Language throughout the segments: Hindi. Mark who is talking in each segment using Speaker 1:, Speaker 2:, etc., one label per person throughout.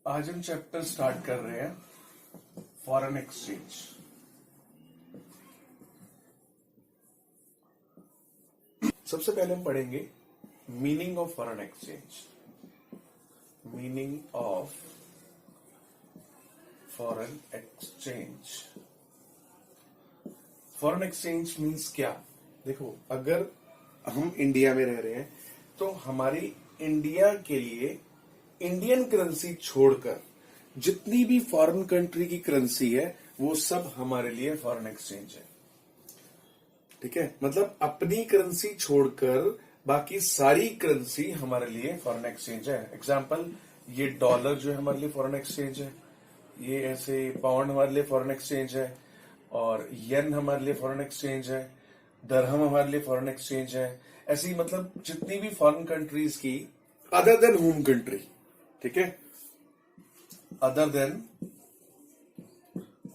Speaker 1: आज हम चैप्टर स्टार्ट कर रहे हैं फॉरेन एक्सचेंज। सबसे पहले हम पढ़ेंगे meaning of foreign exchange. Meaning of foreign exchange. Foreign exchange means क्या? देखो, अगर हम इंडिया में रह रहे हैं तो हमारी इंडिया के लिए इंडियन करेंसी छोड़कर जितनी भी फॉरेन कंट्री की करेंसी है वो सब हमारे लिए फॉरेन एक्सचेंज है। ठीक है, मतलब अपनी करेंसी छोड़कर बाकी सारी करेंसी हमारे लिए फॉरेन एक्सचेंज है। एग्जांपल, ये डॉलर जो है हमारे लिए फॉरेन एक्सचेंज है, ये ऐसे पाउंड हमारे लिए फॉरेन एक्सचेंज है, और येन हमारे लिए फॉरेन एक्सचेंज है, दरहम हमारे लिए फॉरेन एक्सचेंज है। ऐसी मतलब जितनी भी फॉरेन कंट्रीज की अदर देन होम कंट्री, ठीक है, अदर देन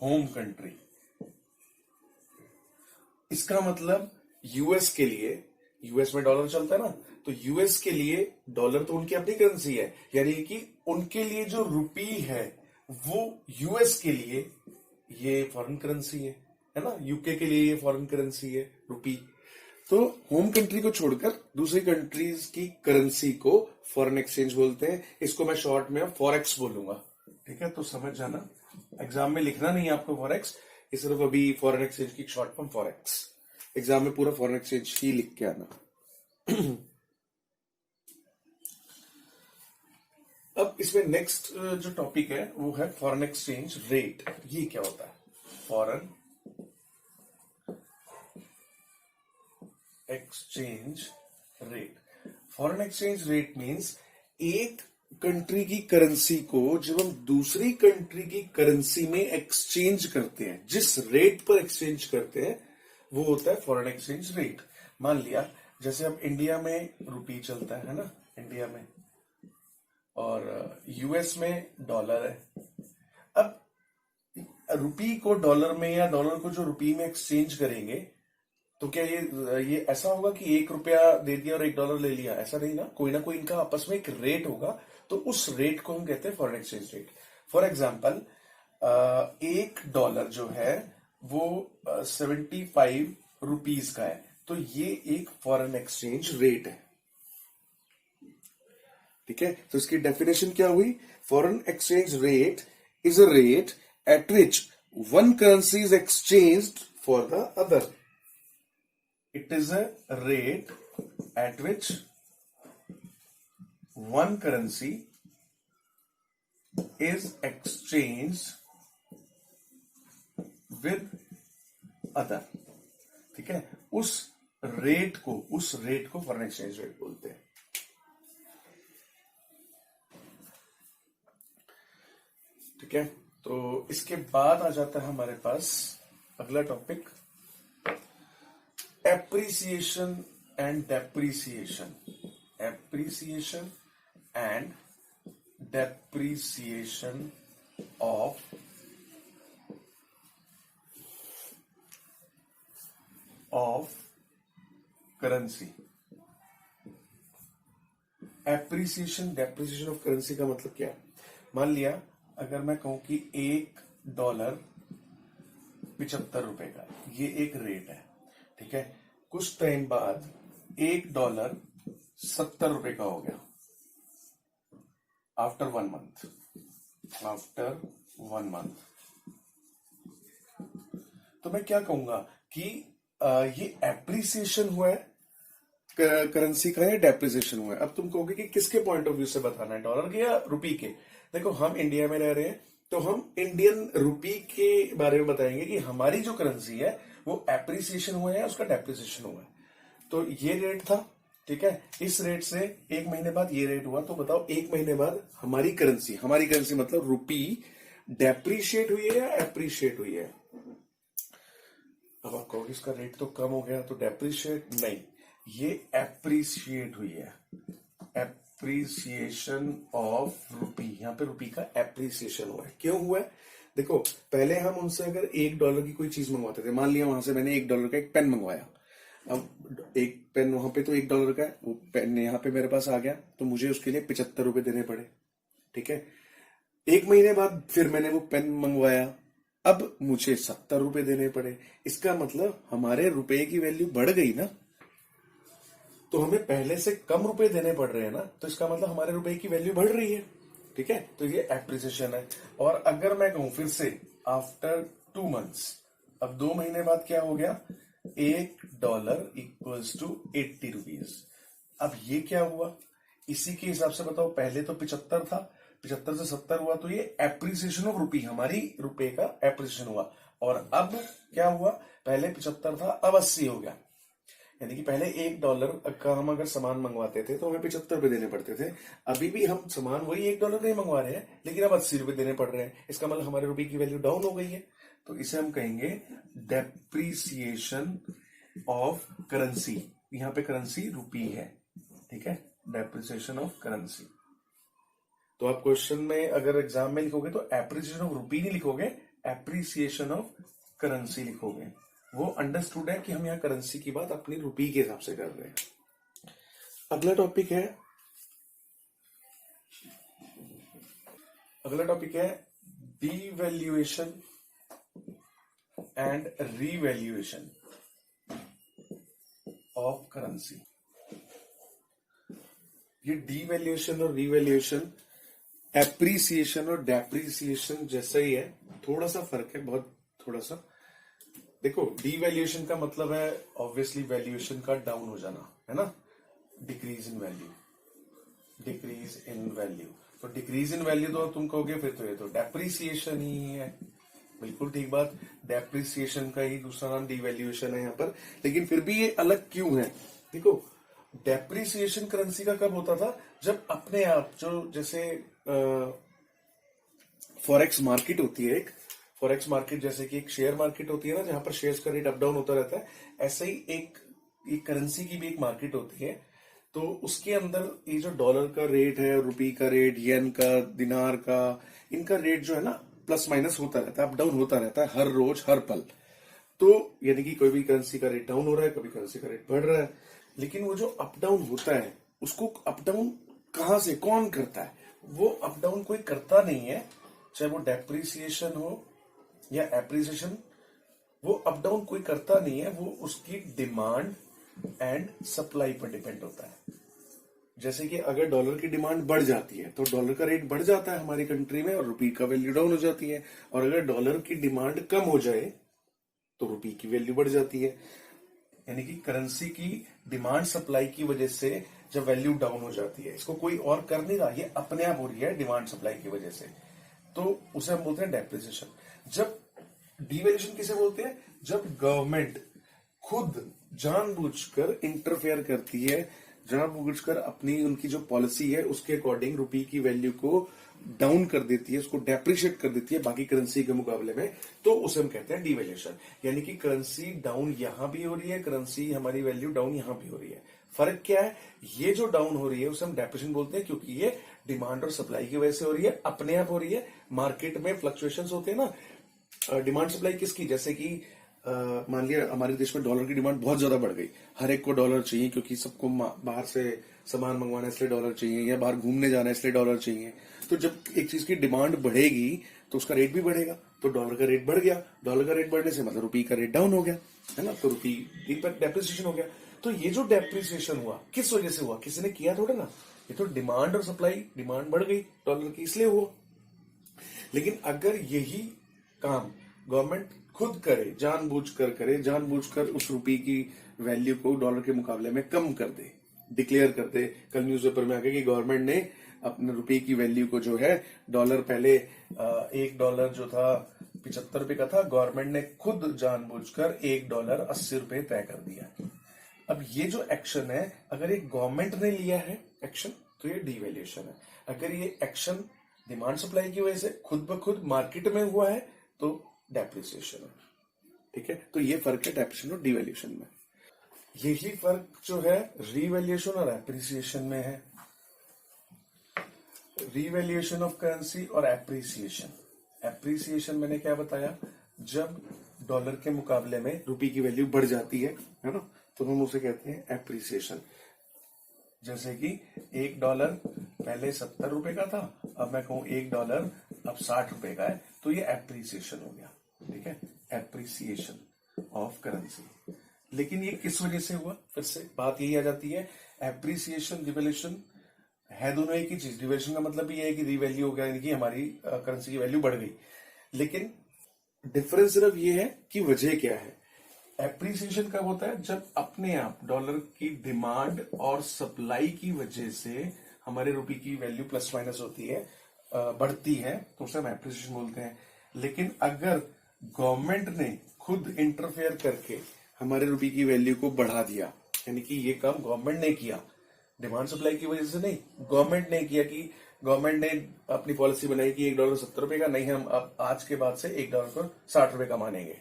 Speaker 1: होम कंट्री, इसका मतलब यूएस के लिए, यूएस में डॉलर चलता है ना, तो यूएस के लिए डॉलर तो उनकी अपनी करेंसी है, यानी कि उनके लिए जो रुपी है वो यूएस के लिए ये फॉरेन करेंसी है ना। यूके के लिए ये फॉरेन करेंसी है रुपी। तो होम कंट्री को छोड़कर दूसरी कंट्रीज की करेंसी को फॉरेन एक्सचेंज बोलते हैं। इसको मैं शॉर्ट में फॉरेक्स बोलूंगा, ठीक है, तो समझ जाना। एग्जाम में लिखना नहीं है आपको फॉरेक्स, ये सिर्फ अभी फॉरेन एक्सचेंज की शॉर्ट फॉर्म फॉरेक्स। एग्जाम में पूरा फॉरेन एक्सचेंज ही लिख के आना। अब इसमें नेक्स्ट जो टॉपिक है वो है फॉरेन एक्सचेंज रेट। ये क्या होता है? Foreign exchange rate. Foreign exchange rate means एक कंट्री की करेंसी को जब हम दूसरी कंट्री की करेंसी में एक्सचेंज करते हैं, जिस रेट पर एक्सचेंज करते हैं वो होता है फॉरेन एक्सचेंज रेट। मान लिया जैसे अब इंडिया में रुपी चलता है ना, इंडिया में, और यूएस में डॉलर है। अब रुपी को डॉलर में या डॉलर को जो रुपी में एक्सचेंज करेंगे तो क्या ये ऐसा होगा कि $1 दे दिया और $1 ले लिया? ऐसा नहीं ना कोई इनका आपस में एक रेट होगा, तो उस रेट को हम कहते हैं foreign exchange rate. For example, $1 जो है वो 75 रुपीज का है, तो ये एक फॉरेन एक्सचेंज रेट है। ठीक है, तो इसकी डेफिनेशन क्या हुई? Foreign exchange rate is a rate at which one currency is exchanged for the other. It is a rate at which one currency is exchanged with other। ठीक है, उस रेट को फॉरेन एक्सचेंज रेट बोलते हैं। ठीक है, तो इसके बाद आ जाता है हमारे पास अगला topic, appreciation and depreciation. Appreciation and depreciation of currency. Appreciation depreciation of currency का मतलब क्या है? मान लिया अगर मैं कहूं कि $1 $75 का, ये एक रेट है। ठीक है, कुछ टाइम बाद $1 $70 का हो गया, आफ्टर वन मंथ। तो मैं क्या कहूंगा कि ये एप्रिसिएशन हुआ है करेंसी का या डेप्रिसिएशन हुआ है? अब तुम कहोगे कि किसके पॉइंट ऑफ व्यू से बताना है, डॉलर के या रुपी के? देखो, हम इंडिया में रह रहे हैं तो हम इंडियन रुपी के बारे में बताएंगे कि हमारी जो करेंसी है वो एप्रिसिएशन हुआ है, उसका डेप्रिसिएशन हुआ है। तो ये रेट था, ठीक है, इस रेट से एक महीने बाद ये रेट हुआ, तो बताओ एक महीने बाद हमारी करेंसी मतलब रुपी डेप्रिशिएट हुई है या एप्रिशिएट हुई है? अब आप कहोगे इसका रेट तो कम हो गया, तो डेप्रिशिएट नहीं, ये एप्रिशिएट हुई है। एप्रिसिएशन ऑफ रुपी, यहां पे रुपी का एप्रिसिएशन हुआ है। क्यों हुआ है? देखो, पहले हम उनसे अगर $1 की कोई चीज मंगवाते थे, मान लिया वहां से मैंने $1 का एक पेन मंगवाया, अब एक पेन वहां पे तो $1 का है, वो पेन यहाँ पे मेरे पास आ गया, तो मुझे उसके लिए $75 देने पड़े। ठीक है, एक महीने बाद फिर मैंने वो पेन मंगवाया, अब मुझे 70 रुपए देने पड़े। इसका मतलब हमारे रुपए की वैल्यू बढ़ गई ना, तो हमें पहले से कम रुपए देने पड़ रहे हैं ना, तो इसका मतलब हमारे रुपए की वैल्यू बढ़ रही है। ठीक है, तो ये एप्रिसिएशन है। और अगर मैं कहूं फिर से आफ्टर 2 मंथ्स, अब 2 महीने बाद क्या हो गया, $1 इक्वल्स टू 80 रुपीज। अब ये क्या हुआ, इसी के हिसाब से बताओ, पहले तो 75 था, 75 से 70 हुआ, तो ये एप्रिसिएशन ऑफ रुपी, हमारी रुपए का एप्रिसिएशन हुआ। और अब क्या हुआ, पहले 75 था, अब 80 हो गया। यानी कि पहले $1 का हम अगर सामान मंगवाते थे तो हमें 75 रुपए देने पड़ते थे। अभी भी हम सामान वही $1 नहीं मंगवा रहे हैं, लेकिन अब 80 रुपए देने पड़ रहे हैं। इसका मतलब हमारे रुपए की वैल्यू डाउन हो गई है। तो इसे हम कहेंगे डेप्रिसिएशन ऑफ करेंसी। यहां पे करेंसी रुपी है। ठीक है, डेप्रिसिएशन ऑफ करेंसी। तो आप क्वेश्चन में अगर एग्जाम में लिखोगे तो एप्रिसिएशन ऑफ रुपी नहीं लिखोगे, एप्रिसिएशन ऑफ करेंसी लिखोगे। वो अंडरस्टूड है कि हम यहाँ करेंसी की बात अपनी रुपी के हिसाब से कर रहे हैं। अगला टॉपिक है devaluation and revaluation of currency. ये डिवैल्यूएशन और रीवैल्यूएशन एप्रिसिएशन और डेप्रिसिएशन जैसा ही है, थोड़ा सा फर्क है, बहुत थोड़ा सा। देखो, डिवैल्यूएशन का मतलब है ऑब्वियसली वैल्यूएशन का डाउन हो जाना, है ना, decrease in value, decrease in value. तो डिक्रीज इन वैल्यू तो तुम कहोगे फिर तो ये तो डेप्रिसिएशन ही है। बिल्कुल ठीक बात, डेप्रिसिएशन का ही दूसरा नाम डिवैल्यूएशन है यहाँ पर। लेकिन फिर भी ये अलग क्यों है, देखो, डेप्रिसिएशन करेंसी का कब होता था, जब अपने आप जो जैसे फॉरेक्स मार्केट होती है, एक फॉरेक्स मार्केट जैसे कि एक शेयर मार्केट होती है ना, जहां पर शेयर्स का रेट अप डाउन होता रहता है, ऐसे ही एक करेंसी की भी एक मार्केट होती है। तो उसके अंदर ये जो डॉलर का रेट है, रुपी का रेट, येन का, दिनार का, इनका रेट जो है ना प्लस माइनस होता रहता है, अप डाउन होता रहता है हर रोज हर पल। तो यानी कि कोई भी करेंसी का रेट डाउन हो रहा है, कभी करेंसी का रेट बढ़ रहा है। लेकिन वो जो अप डाउन होता है, उसको अप डाउन कहां से कौन करता है, वो अप डाउन कोई करता नहीं है, चाहे वो डेप्रिसिएशन हो या एप्रिसिएशन, वो अप डाउन कोई करता नहीं है, वो उसकी डिमांड एंड सप्लाई पर डिपेंड होता है। जैसे कि अगर डॉलर की डिमांड बढ़ जाती है तो डॉलर का रेट बढ़ जाता है हमारी कंट्री में और रुपी का वैल्यू डाउन हो जाती है, और अगर डॉलर की डिमांड कम हो जाए तो रुपी की वैल्यू बढ़ जाती है। यानी कि करेंसी की डिमांड सप्लाई की वजह से जब वैल्यू डाउन हो जाती है, इसको कोई और कर नहीं रहा, ये अपने आप हो रही है डिमांड सप्लाई की वजह से, तो उसे हम बोलते हैं डेप्रिसिएशन। जब डिवैल्यूएशन किसे बोलते हैं, जब गवर्नमेंट खुद जानबूझकर इंटरफेयर करती है, जानबूझकर अपनी उनकी जो पॉलिसी है उसके अकॉर्डिंग रुपी की वैल्यू को डाउन कर देती है, उसको डेप्रिशिएट कर देती है बाकी करेंसी के मुकाबले में, तो उसे हम कहते हैं डिवैल्यूएशन। यानी कि करेंसी डाउन यहां भी हो रही है, करेंसी हमारी वैल्यू डाउन यहां भी हो रही है। फर्क क्या है, ये जो डाउन हो रही है उसे हम डेप्रिशिएशन बोलते हैं, क्योंकि ये डिमांड और सप्लाई की वजह से हो रही है, अपने आप हो रही है। मार्केट में फ्लक्चुएशंस होते हैं ना, डिमांड सप्लाई किसकी, जैसे कि मान लिया हमारे देश में डॉलर की डिमांड बहुत ज्यादा बढ़ गई, हर एक को डॉलर चाहिए क्योंकि सबको बाहर से सामान मंगवाना है इसलिए डॉलर चाहिए, या बाहर घूमने जाना है इसलिए डॉलर चाहिए। तो जब एक चीज की डिमांड बढ़ेगी तो उसका रेट भी बढ़ेगा, तो डॉलर का रेट बढ़ गया, डॉलर का रेट बढ़ने से मतलब रुपी का रेट डाउन हो गया, है ना, तो रुपी पर डेप्रिसिएशन हो गया। तो ये जो डेप्रिसिएशन हुआ किस वजह से हुआ, किसी ने किया थोड़ा ना, ये तो डिमांड और सप्लाई, डिमांड बढ़ गई डॉलर की इसलिए हुआ। लेकिन अगर यही काम गवर्नमेंट खुद करे, जानबूझकर करे, जानबूझकर उस रुपी की वैल्यू को डॉलर के मुकाबले में कम कर दे, डिक्लेयर कर दे, कल न्यूज़पेपर में आके कि गवर्नमेंट ने अपने रुपये की वैल्यू को जो है, डॉलर पहले $1 जो था 75 रुपए का था, गवर्नमेंट ने खुद जानबूझकर $1 80 रुपए तय कर दिया। अब ये जो एक्शन है, अगर एक गवर्नमेंट ने लिया है एक्शन तो ये डिवैल्यूएशन है। अगर ये एक्शन डिमांड सप्लाई की वजह से खुद ब खुद मार्केट में हुआ है तो डेप्रिसिएशन है। ठीक है, तो ये फर्क है डेप्रिसिएशन और डिवैल्यूएशन में। यही फर्क जो है रिवैल्यूएशन और एप्रिसिएशन में है। रिवैल्यूएशन ऑफ करेंसी और एप्रिसिएशन। एप्रिसिएशन मैंने क्या बताया, जब डॉलर के मुकाबले में रुपी की वैल्यू बढ़ जाती है ना, तो हम उसे कहते हैं एप्रिसिएशन। जैसे कि $1 पहले 70 रुपए का था, अब मैं कहूं $1 अब 60 रुपए का है, तो ये एप्रिसिएशन हो गया। ठीक है, एप्रिसिएशन ऑफ करेंसी। लेकिन ये किस वजह से हुआ? फिर से बात यही आ जाती है, एप्रिसिएशन डिवेल्यूशन है दोनों एक ही चीज। डिवेल्यूशन का मतलब ये है कि रिवैल्यू हो गया, यानी कि हमारी करेंसी की वैल्यू बढ़ गई। लेकिन डिफरेंस सिर्फ ये है कि वजह क्या है। एप्रिसिएशन कब होता है? जब अपने आप डॉलर की डिमांड और सप्लाई की वजह से हमारे रुपए की वैल्यू प्लस माइनस होती है, बढ़ती है, तो उसे हम एप्रिसिएशन बोलते हैं। लेकिन अगर गवर्नमेंट ने खुद इंटरफेयर करके हमारे रुपए की वैल्यू को बढ़ा दिया, यानी कि ये काम गवर्नमेंट ने किया, डिमांड सप्लाई की वजह से नहीं, गवर्नमेंट ने किया कि गवर्नमेंट ने अपनी पॉलिसी बनाई कि $1 70 रुपए का नहीं, हम अब आज के बाद से $1 को 60 रुपए का मानेंगे,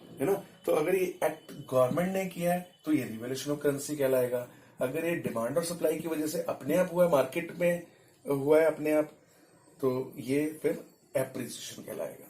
Speaker 1: है ना। तो अगर ये एक्ट गवर्नमेंट ने किया है तो ये रिवैल्यूएशन ऑफ करेंसी कहलाएगा। अगर ये डिमांड और सप्लाई की वजह से अपने आप हुआ है, मार्केट में हुआ है अपने आप, तो ये फिर एप्रिसिएशन कहलाएगा।